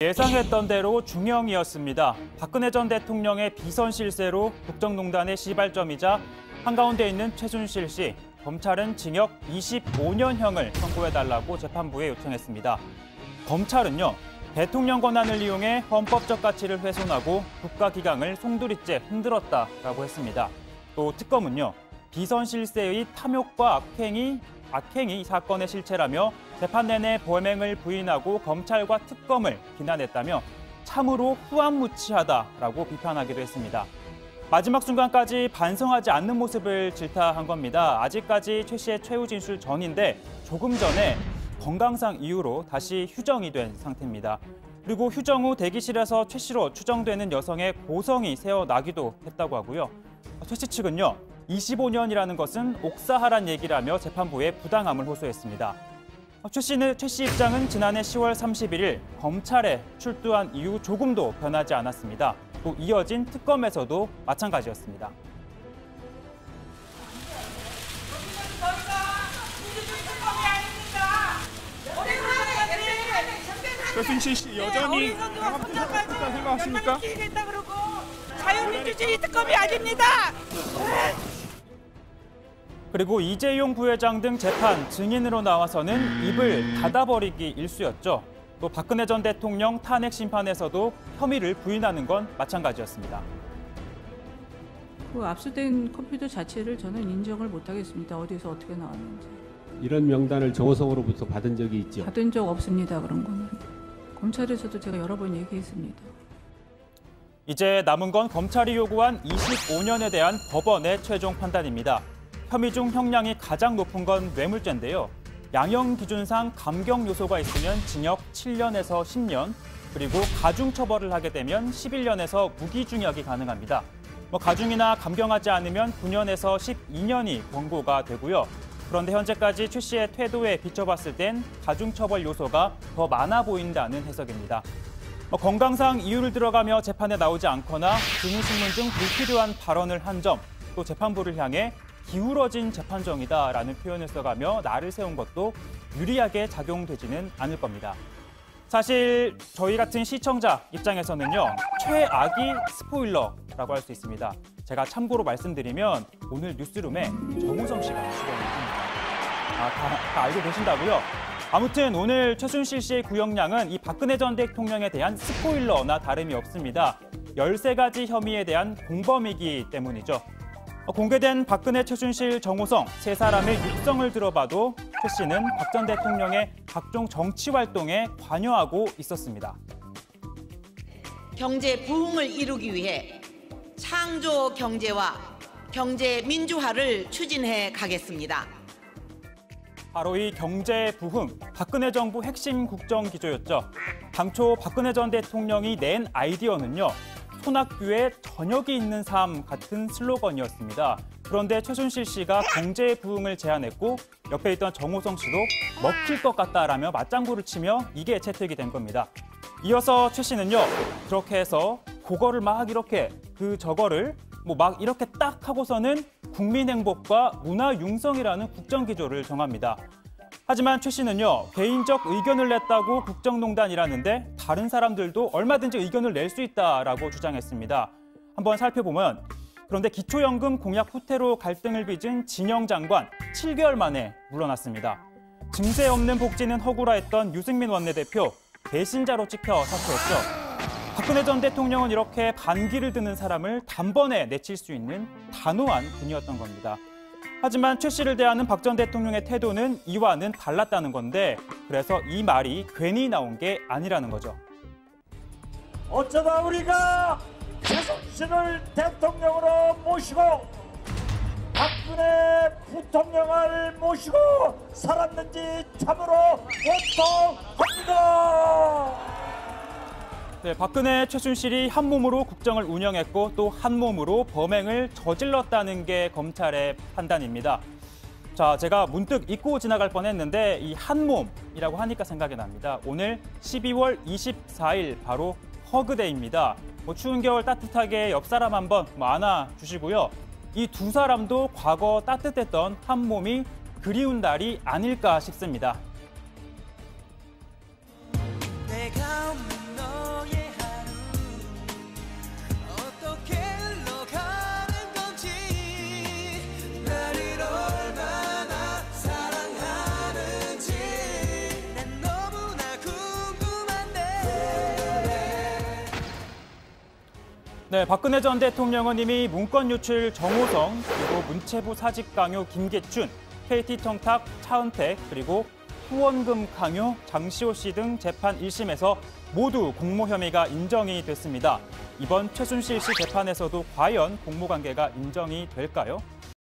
예상했던 대로 중형이었습니다. 박근혜 전 대통령의 비선 실세로 국정농단의 시발점이자 한가운데 있는 최순실 씨, 검찰은 징역 25년형을 선고해달라고 재판부에 요청했습니다. 검찰은요, 대통령 권한을 이용해 헌법적 가치를 훼손하고 국가기강을 송두리째 흔들었다라고 했습니다. 또 특검은요, 비선 실세의 탐욕과 악행이 사건의 실체라며 재판 내내 범행을 부인하고 검찰과 특검을 비난했다며 참으로 후안무치하다라고 비판하기도 했습니다. 마지막 순간까지 반성하지 않는 모습을 질타한 겁니다. 아직까지 최 씨의 최후 진술 전인데 조금 전에 건강상 이유로 다시 휴정이 된 상태입니다. 그리고 휴정 후 대기실에서 최 씨로 추정되는 여성의 고성이 새어나기도 했다고 하고요. 최 씨 측은요, 25년이라는 것은 옥사하란 얘기라며 재판부에 부당함을 호소했습니다. 최 씨 입장은 지난해 10월 31일 검찰에 출두한 이후 조금도 변하지 않았습니다. 또 이어진 특검에서도 마찬가지였습니다. 최순실 씨 여전히 강압적이라고 생각하십니까? 자유민주주의 특검이 아닙니다. 그리고 이재용 부회장 등 재판 증인으로 나와서는 입을 닫아버리기 일쑤였죠. 또 박근혜 전 대통령 탄핵 심판에서도 혐의를 부인하는 건 마찬가지였습니다. 그 압수된 컴퓨터 자체를 저는 인정을 못하겠습니다. 어디서 어떻게 나왔는지. 이런 명단을 정호성으로부터 받은 적이 있죠? 받은 적 없습니다. 그런 거는. 검찰에서도 제가 여러 번 얘기했습니다. 이제 남은 건 검찰이 요구한 25년에 대한 법원의 최종 판단입니다. 혐의 중 형량이 가장 높은 건 뇌물죄인데요. 양형 기준상 감경 요소가 있으면 징역 7년에서 10년, 그리고 가중 처벌을 하게 되면 11년에서 무기징역이 가능합니다. 가중이나 감경하지 않으면 9년에서 12년이 권고가 되고요. 그런데 현재까지 최 씨의 태도에 비춰봤을 땐 가중 처벌 요소가 더 많아 보인다는 해석입니다. 건강상 이유를 들어가며 재판에 나오지 않거나 증인신문 등 불필요한 발언을 한 점, 또 재판부를 향해 기울어진 재판정이다라는 표현을 써가며 날을 세운 것도 유리하게 작용되지는 않을 겁니다. 사실 저희 같은 시청자 입장에서는요, 최악이 스포일러라고 할 수 있습니다. 제가 참고로 말씀드리면 오늘 뉴스룸에 정우성 씨가 출연했습니다. 다 알고 계신다고요? 아무튼 오늘 최순실 씨의 구형량은 이 박근혜 전 대통령에 대한 스포일러나 다름이 없습니다. 13가지 혐의에 대한 공범이기 때문이죠. 공개된 박근혜, 최순실, 정호성 세 사람의 육성을 들어봐도 최 씨는 박 전 대통령의 각종 정치 활동에 관여하고 있었습니다. 경제 부흥을 이루기 위해 창조 경제와 경제 민주화를 추진해 가겠습니다. 바로 이 경제 부흥, 박근혜 정부 핵심 국정 기조였죠. 당초 박근혜 전 대통령이 낸 아이디어는요, 손학규의 저녁이 있는 삶 같은 슬로건이었습니다. 그런데 최순실 씨가 경제 부흥을 제안했고 옆에 있던 정호성 씨도 먹힐 것 같다라며 맞장구를 치며 이게 채택이 된 겁니다. 이어서 최 씨는요, 그렇게 해서 그거를 막 이렇게 저거를 막 이렇게 딱 하고서는 국민 행복과 문화 융성이라는 국정 기조를 정합니다. 하지만 최 씨는요, 개인적 의견을 냈다고 국정농단이라는데 다른 사람들도 얼마든지 의견을 낼 수 있다라고 주장했습니다. 한번 살펴보면, 그런데 기초연금 공약 후퇴로 갈등을 빚은 진영 장관 7개월 만에 물러났습니다. 증세 없는 복지는 허구라 했던 유승민 원내대표 배신자로 찍혀 사퇴했죠. 박근혜 전 대통령은 이렇게 반기를 드는 사람을 단번에 내칠 수 있는 단호한 분이었던 겁니다. 하지만 최 씨를 대하는 박 전 대통령의 태도는 이와는 달랐다는 건데, 그래서 이 말이 괜히 나온 게 아니라는 거죠. 어쩌다 우리가 최순실을 대통령으로 모시고 박근혜 부통령을 모시고 살았는지 참으로 원통합니다. 네, 박근혜, 최순실이 한 몸으로 국정을 운영했고 또 한 몸으로 범행을 저질렀다는 게 검찰의 판단입니다. 자, 제가 문득 잊고 지나갈 뻔했는데 이 한 몸이라고 하니까 생각이 납니다. 오늘 12월 24일 바로 허그데이입니다. 추운 겨울 따뜻하게 옆 사람 한번 안아주시고요. 이 두 사람도 과거 따뜻했던 한 몸이 그리운 날이 아닐까 싶습니다. 내가 네, 박근혜 전 대통령은 이미 문건 유출 정호성, 그리고 문체부 사직 강요 김계춘, KT 청탁 차은택, 그리고 후원금 강요 장시호 씨 등 재판 1심에서 모두 공모 혐의가 인정이 됐습니다. 이번 최순실 씨 재판에서도 과연 공모 관계가 인정이 될까요?